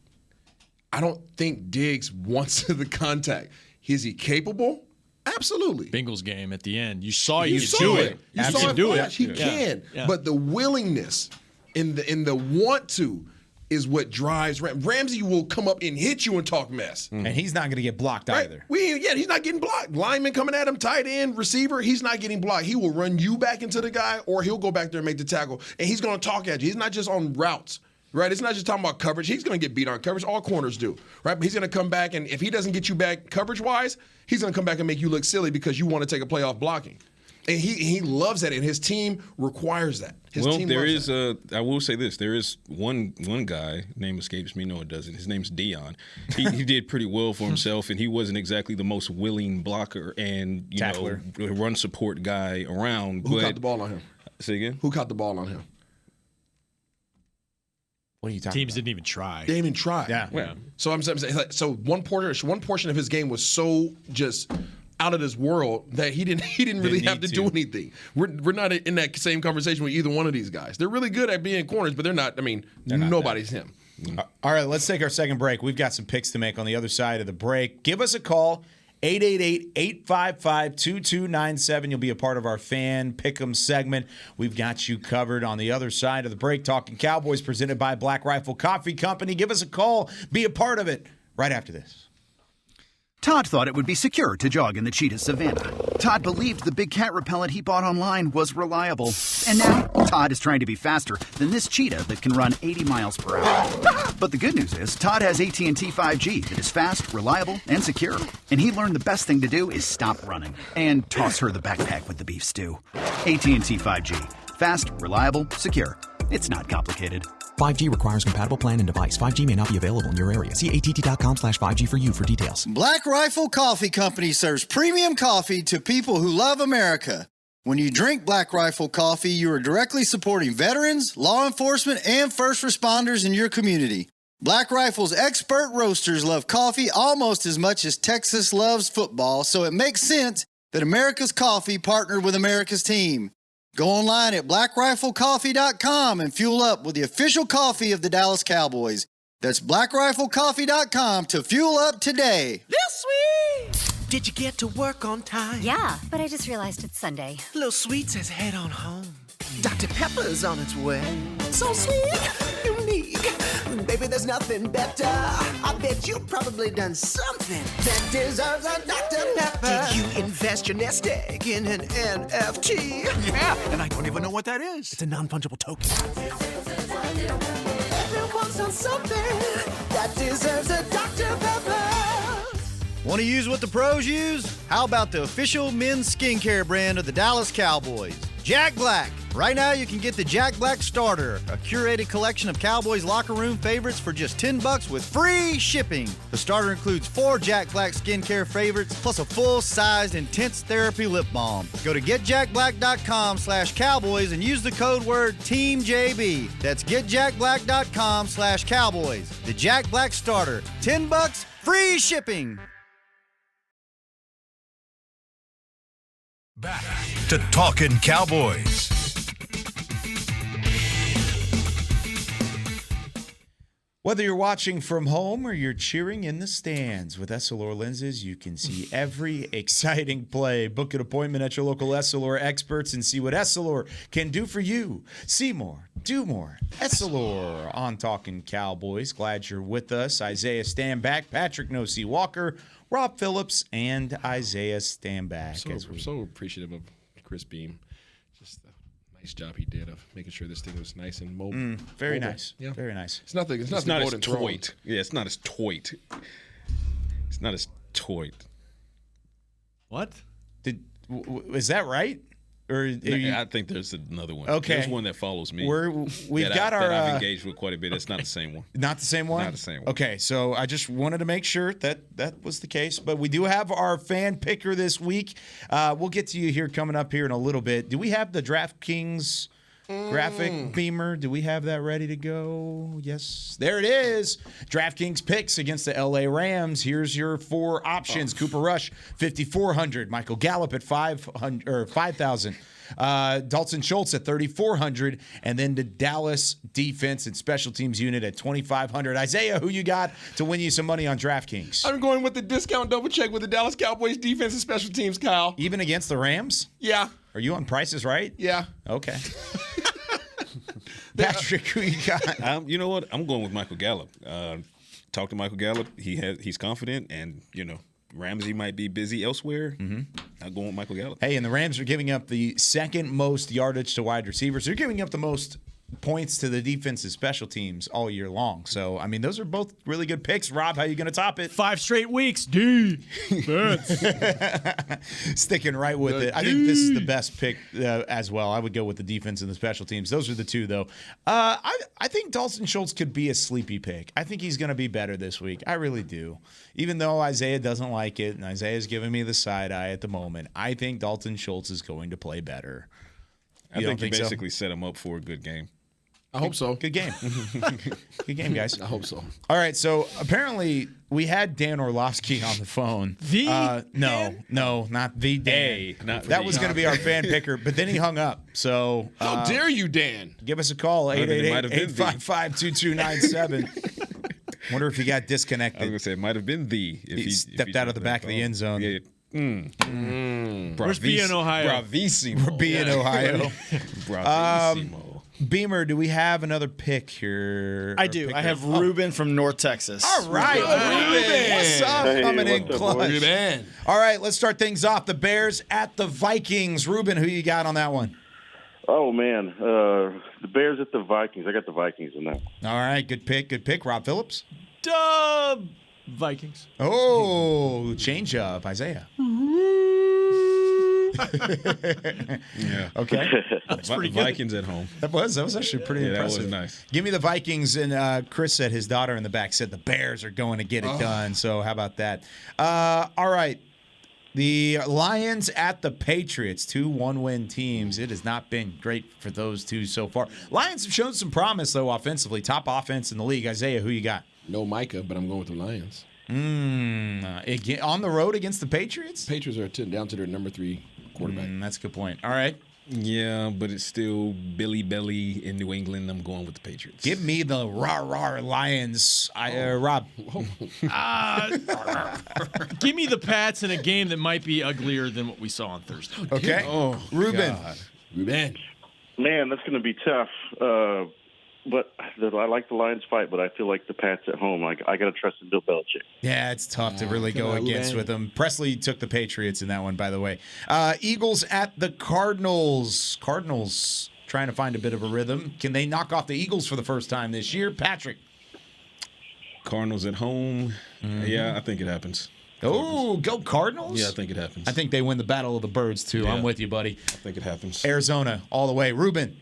I don't think Diggs wants the contact. Is he capable? Absolutely. Bengals game at the end. You saw You do saw it. You saw it. He can. Yeah. But the willingness in the want to, is what drives Ramsey will come up and hit you and talk mess. And he's not going to get blocked either. He's not getting blocked. Lineman coming at him, tight end, receiver, he's not getting blocked. He will run you back into the guy, or he'll go back there and make the tackle. And he's going to talk at you. He's not just on routes, right? It's not just talking about coverage. He's going to get beat on coverage. All corners do, right? But he's going to come back, and if he doesn't get you back coverage-wise, he's going to come back and make you look silly because you want to take a play off blocking. And he loves that, and his team requires that. I will say this. There is one guy, name escapes me, no it doesn't. His name's Dion. He did pretty well for himself, and he wasn't exactly the most willing blocker and run support guy around. Who caught the ball on him? Say again? Who caught the ball on him? What are you talking Teams about? didn't even try. They didn't even try. Yeah. So I'm saying, one portion of his game was so just out of this world that he didn't really have to do anything. We're not in that same conversation with either one of these guys. They're really good at being corners, but they're not. I mean, nobody's him. All right, let's take our second break. We've got some picks to make on the other side of the break. Give us a call, 888-855-2297. You'll be a part of our Fan Pick'em segment. We've got you covered on the other side of the break. Talking Cowboys presented by Black Rifle Coffee Company. Give us a call. Be a part of it right after this. Todd thought it would be secure to jog in the cheetah savanna. Todd believed the big cat repellent he bought online was reliable. And now, Todd is trying to be faster than this cheetah that can run 80 miles per hour. But the good news is, Todd has AT&T 5G that is fast, reliable, and secure. And he learned the best thing to do is stop running and toss her the backpack with the beef stew. AT&T 5G. Fast, reliable, secure. It's not complicated. 5G requires compatible plan and device. 5G may not be available in your area. See att.com/5G for you for details. Black Rifle Coffee Company serves premium coffee to people who love America. When you drink Black Rifle coffee, you are directly supporting veterans, law enforcement, and first responders in your community. Black Rifle's expert roasters love coffee almost as much as Texas loves football, so it makes sense that America's Coffee partnered with America's team. Go online at blackriflecoffee.com and fuel up with the official coffee of the Dallas Cowboys. That's blackriflecoffee.com to fuel up today. Lil Sweet! Did you get to work on time? Yeah, but I just realized it's Sunday. Lil Sweet says head on home. Dr. Pepper's on its way. So sweet, unique. Baby, there's nothing better. I bet you've probably done something that deserves a Dr. Pepper. Did you invest your nest egg in an NFT? Yeah, and I don't even know what that is. It's a non-fungible token. Everyone's done something that deserves a Dr. Pepper. Want to use what the pros use? How about the official men's skincare brand of the Dallas Cowboys? Jack Black. Right now, you can get the Jack Black Starter, a curated collection of Cowboys locker room favorites for just $10 with free shipping. The starter includes 4 Jack Black skincare favorites, plus a full-sized intense therapy lip balm. Go to getjackblack.com/Cowboys and use the code word TEAMJB. That's getjackblack.com/Cowboys. The Jack Black Starter, $10, free shipping. Back to Talkin' Cowboys. Whether you're watching from home or you're cheering in the stands, with Essilor lenses, you can see every exciting play. Book an appointment at your local Essilor experts and see what Essilor can do for you. See more, do more. Essilor on Talkin' Cowboys. Glad you're with us. Isaiah Stanback, Patrick No-C Walker, Rob Phillips, and Isaiah Stanback. I'm so appreciative of Chris Beam. Just the nice job he did of making sure this thing was nice and mobile. Very nice. Yeah. Very nice. It's not as toit. Yeah, it's not as toit. It's not as toit. What? Is that right? Or I think there's another one. Okay. There's one that follows me. That I've engaged with quite a bit. It's not the same one. Not the same one? Not the same one. Okay, so I just wanted to make sure that was the case. But we do have our fan picker this week. We'll get to you here coming up here in a little bit. Do we have the DraftKings graphic beamer? Do we have that ready to go? Yes. There it is. DraftKings picks against the LA Rams. Here's your 4 options. Cooper Rush, 5,400. Michael Gallup at 5,000. Dalton Schultz at 3,400. And then the Dallas defense and special teams unit at 2,500. Isaiah, who you got to win you some money on DraftKings? I'm going with the discount double check with the Dallas Cowboys defense and special teams, Kyle. Even against the Rams? Yeah. Are you on Prices Right? Yeah. Okay. Patrick, who you got? You know what? I'm going with Michael Gallup. Talk to Michael Gallup. He's confident, and Ramsey might be busy elsewhere. I'm going with Michael Gallup. Hey, and the Rams are giving up the second most yardage to wide receivers. They're giving up the most points to the defense's special teams all year long. So, I mean, those are both really good picks. Rob, how are you going to top it? 5 straight weeks. D. Sticking right with it. I think this is the best pick as well. I would go with the defense and the special teams. Those are the two, though. I think Dalton Schultz could be a sleepy pick. I think he's going to be better this week. I really do. Even though Isaiah doesn't like it, and Isaiah's giving me the side eye at the moment, I think Dalton Schultz is going to play better. I think you basically set him up for a good game. I hope so. Good game. Good game, guys. I hope so. All right, so apparently we had Dan Orlovsky on the phone. No, not the Dan. That was going to be our fan picker, but then he hung up. So how dare you, Dan? Give us a call, 888-855-2297. Wonder if he got disconnected. I was going to say it might have been he stepped out of the back of the end zone. Where's B in Ohio? Bravissimo. B in Ohio. Bravissimo. Beamer, do we have another pick here? I do. I have Ruben from North Texas. All right. Ruben. What's up? Coming in clutch. Ruben. All right, let's start things off. The Bears at the Vikings. Ruben, who you got on that one? Oh, man. The Bears at the Vikings. I got the Vikings in that. All right, good pick. Good pick. Rob Phillips? Dub. Vikings. Oh, change up. Isaiah. Yeah. Okay. That's pretty good. Vikings at home. That was actually pretty impressive. That was nice. Give me the Vikings, and Chris said his daughter in the back said the Bears are going to get it done. So how about that? All right. The Lions at the Patriots, 2 one-win teams. It has not been great for those two so far. Lions have shown some promise, though, offensively. Top offense in the league. Isaiah, who you got? No Micah, but I'm going with the Lions. Again, on the road against the Patriots? Patriots are down to their number 3 quarterback. That's a good point. All right. Yeah, but it's still Billy Belly in New England. I'm going with the Patriots. Give me the rah-rah Lions. Rob. Give me the Pats in a game that might be uglier than what we saw on Thursday. Okay. Ruben. Ruben. Man, that's going to be tough. But I like the Lions fight, but I feel like the Pats at home. I got to trust in Bill Belichick. Yeah, it's tough to really go against with them. Presley took the Patriots in that one, by the way. Eagles at the Cardinals. Cardinals trying to find a bit of a rhythm. Can they knock off the Eagles for the first time this year? Patrick. Cardinals at home. Yeah, I think it happens. Oh, go Cardinals? Yeah, I think it happens. I think they win the Battle of the Birds, too. Yeah. I'm with you, buddy. I think it happens. Arizona all the way. Ruben.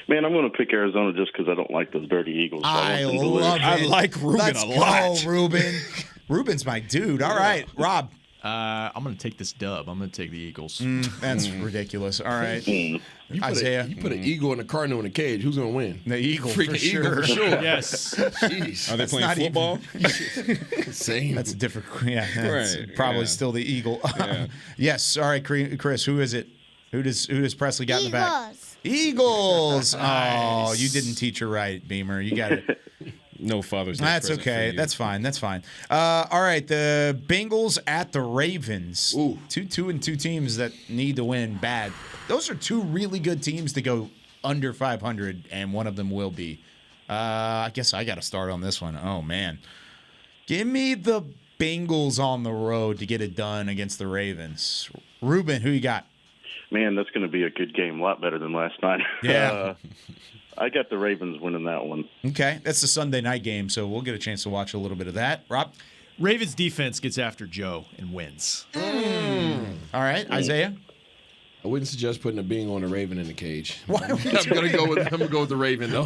Man, I'm going to pick Arizona just because I don't like those dirty Eagles. So I love it. I like Ruben Let's a lot. Go, Ruben. Ruben's my dude. All right, Rob. I'm going to take this dub. I'm going to take the Eagles. That's ridiculous. All right. Isaiah. You put an eagle and a cardinal in a cage. Who's going to win? The Eagle, Freaking for sure. Eagle, for sure. Yes. Jeez. Are they playing football? Same. That's a different. Yeah, that's probably still the Eagle. Yeah. Yes. All right, Chris. Who is it? Who does Presley got in the back? Eagles. Nice. Oh, you didn't teach her right, Beamer. You got it. No Father's Day. That's okay. That's fine. That's fine. All right, the Bengals at the Ravens. Ooh. 2 teams that need to win bad. Those are 2 really good teams to go under 500, and one of them will be. I guess I got to start on this one. Oh, man. Give me the Bengals on the road to get it done against the Ravens. Ruben, who you got? Man, that's going to be a good game. A lot better than last night. Yeah. I got the Ravens winning that one. Okay. That's the Sunday night game, so we'll get a chance to watch a little bit of that. Rob? Ravens defense gets after Joe and wins. All right. Isaiah? I wouldn't suggest putting a being on a Raven in the cage. Why are we I'm going to go with the Raven, though.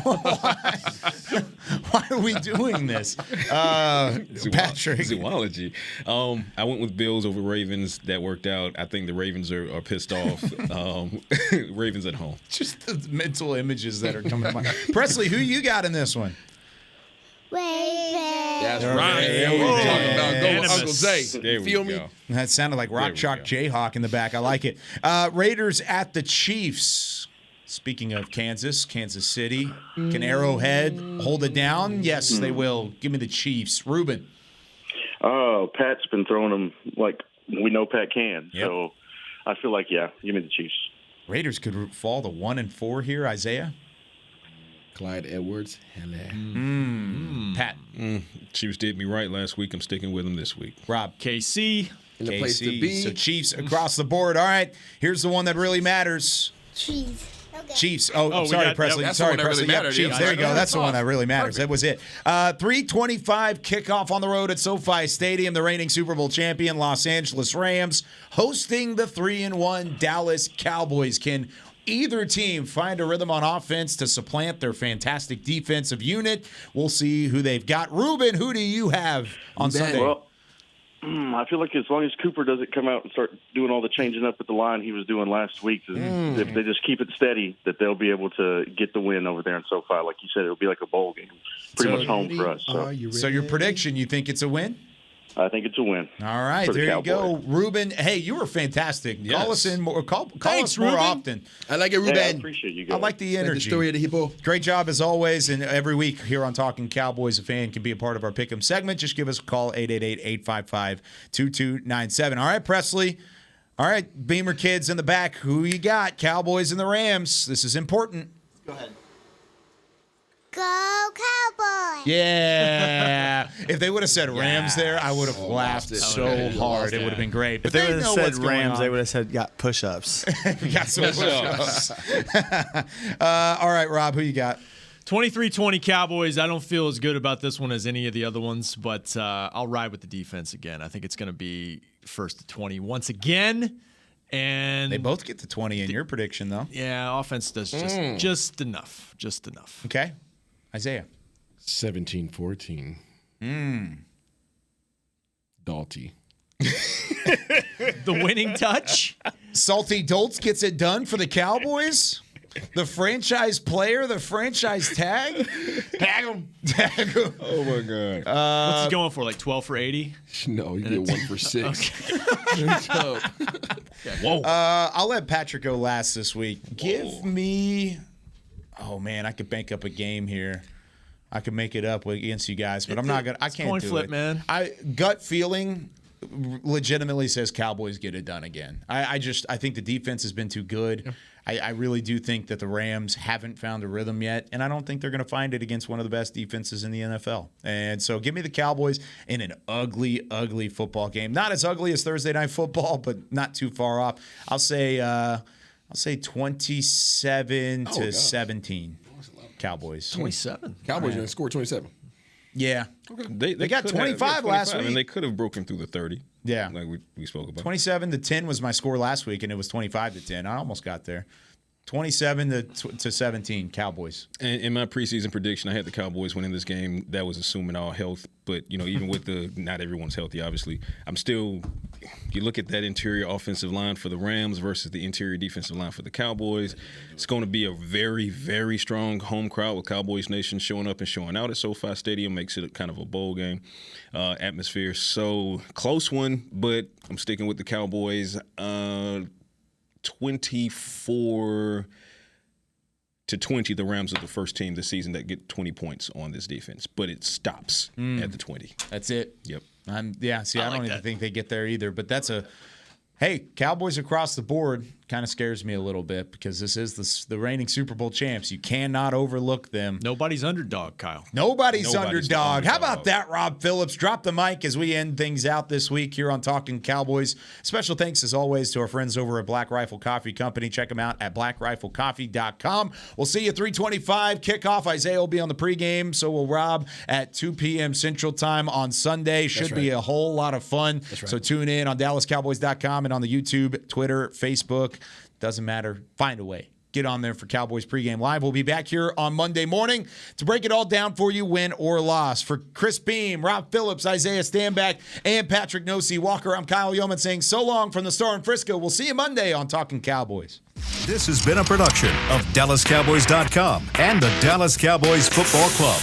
Why are we doing this? Patrick. Zoology. I went with Bills over Ravens. That worked out. I think the Ravens are pissed off. Ravens at home. Just the mental images that are coming to mind. Presley, who you got in this one? That's right. There we go. Talking about go with Uncle Zay. There we Feel go. me? That sounded like Rock Chalk Jayhawk in the back. I like it. Raiders at the Chiefs. Speaking of Kansas City. Can Arrowhead hold it down? Yes, they will. Give me the Chiefs. Ruben. Oh, Pat's been throwing them like we know Pat can. Yep. So I feel like, give me the Chiefs. Raiders could fall to 1-4 here. Isaiah? Clyde Edwards. Pat. Chiefs did me right last week. I'm sticking with them this week. Rob. KC. In the place to be. So Chiefs across the board. All right. Here's the one that really matters. Chiefs. Okay. Chiefs. Sorry, Presley. That's sorry, the one that Presley. really mattered. Chiefs. Yeah, There you go. That's the one off. that really matters. Perfect. That was it. 3:25 kickoff on the road at SoFi Stadium. The reigning Super Bowl champion Los Angeles Rams hosting the 3-1 Dallas Cowboys. Can either team find a rhythm on offense to supplant their fantastic defensive unit? We'll see who they've got. Ruben, who do you have on Sunday? Well, I feel like as long as Cooper doesn't come out and start doing all the changing up at the line he was doing last week, if they just keep it steady, that they'll be able to get the win over there in SoFi. Like you said, it'll be like a bowl game. Pretty much home for us. So your prediction, you think it's a win? I think it's a win. All right, there you go. Ruben, hey, you were fantastic. Yes. Call us in more. Call Thanks, us more Ruben. often. I like it, Ruben. Yeah, I appreciate you guys. I like the energy. The story of the hippo. Great job as always, and every week here on Talking Cowboys, a fan can be a part of our Pick'em segment. Just give us a call, 888-855-2297. All right, Presley. All right, Beamer kids in the back. Who you got? Cowboys and the Rams. This is important. Go ahead. Go Cowboys! Yeah. If they would have said Rams there, I would have laughed so hard. It would have been great. But If they would have know said what's going Rams, on. they would have said got push-ups. Got some push-ups. All right, Rob, who you got? 23-20 Cowboys. I don't feel as good about this one as any of the other ones, but I'll ride with the defense again. I think it's going to be first to 20 once again. And They both get to 20 in your prediction, though. yeah, offense does just enough. Just enough. Okay. Isaiah. 17-14. Dalty. The winning touch. Salty Dolts gets it done for the Cowboys. The franchise player, the franchise tag. Tag him. Oh, my God. What's he going for, like 12 for 80? No, you get 1 for 6. Whoa. I'll let Patrick go last this week. Give me... Oh, man, I could bank up a game here. I could make it up against you guys, but I'm not going to. I can't coin do flip, it. man. Gut feeling legitimately says Cowboys get it done again. I think the defense has been too good. Yeah. I really do think that the Rams haven't found a rhythm yet, and I don't think they're going to find it against one of the best defenses in the NFL. And so give me the Cowboys in an ugly, ugly football game. Not as ugly as Thursday Night Football, but not too far off. I'll say 27-17 Cowboys. 27. Cowboys going to score 27. Yeah. Okay. They got 25 last week. And they could have broken through the 30. Yeah. Like we spoke about. 27-10 was my score last week, and it was 25-10. I almost got there. 27-17 Cowboys. And in my preseason prediction, I had the Cowboys winning this game. That was assuming all health. But, even with not everyone's healthy, obviously, I'm still – you look at that interior offensive line for the Rams versus the interior defensive line for the Cowboys. It's going to be a very, very strong home crowd with Cowboys Nation showing up and showing out at SoFi Stadium. Makes it kind of a bowl game atmosphere. So, close one, but I'm sticking with the Cowboys. 24-20, the Rams are the first team this season that get 20 points on this defense, but it stops at the 20. That's it. Yep. I don't even think they get there either, but that's Cowboys across the board kind of scares me a little bit because this is the reigning Super Bowl champs. You cannot overlook them. Nobody's underdog, Kyle. Nobody's underdog. How about that, Rob Phillips? Drop the mic as we end things out this week here on Talking Cowboys. Special thanks, as always, to our friends over at Black Rifle Coffee Company. Check them out at blackriflecoffee.com. We'll see you 3:25 kickoff. Isaiah will be on the pregame, so will Rob at 2 p.m. Central Time on Sunday. Should be a whole lot of fun. So tune in on DallasCowboys.com and on the YouTube, Twitter, Facebook. Doesn't matter. Find a way. Get on there for Cowboys pregame live. We'll be back here on Monday morning to break it all down for you, win or loss. For Chris Beam, Rob Phillips, Isaiah Stanback, and Patrick Nosey Walker, I'm Kyle Yeoman saying so long from the Star in Frisco. We'll see you Monday on Talking Cowboys. This has been a production of DallasCowboys.com and the Dallas Cowboys Football Club.